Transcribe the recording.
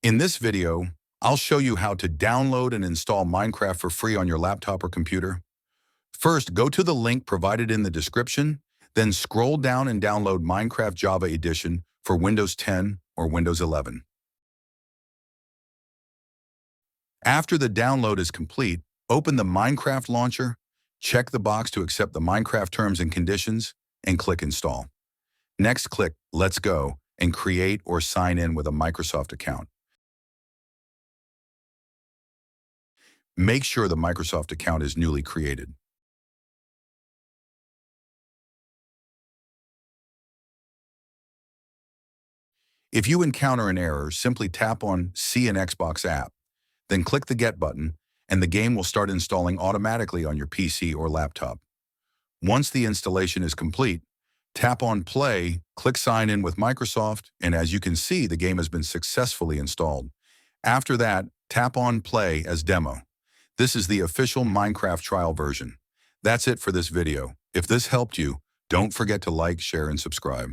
In this video, I'll show you how to download and install Minecraft for free on your laptop or computer. First, go to the link provided in the description, then scroll down and download Minecraft Java Edition for Windows 10 or Windows 11. After the download is complete, open the Minecraft launcher, check the box to accept the Minecraft terms and conditions, and click Install. Next, click Let's Go and create or sign in with a Microsoft account. Make sure the Microsoft account is newly created. If you encounter an error, simply tap on See an Xbox app, then click the Get button, and the game will start installing automatically on your PC or laptop. Once the installation is complete, tap on Play, click Sign in with Microsoft, and as you can see, the game has been successfully installed. After that, tap on Play as Demo. This is the official Minecraft trial version. That's it for this video. If this helped you, don't forget to like, share, and subscribe.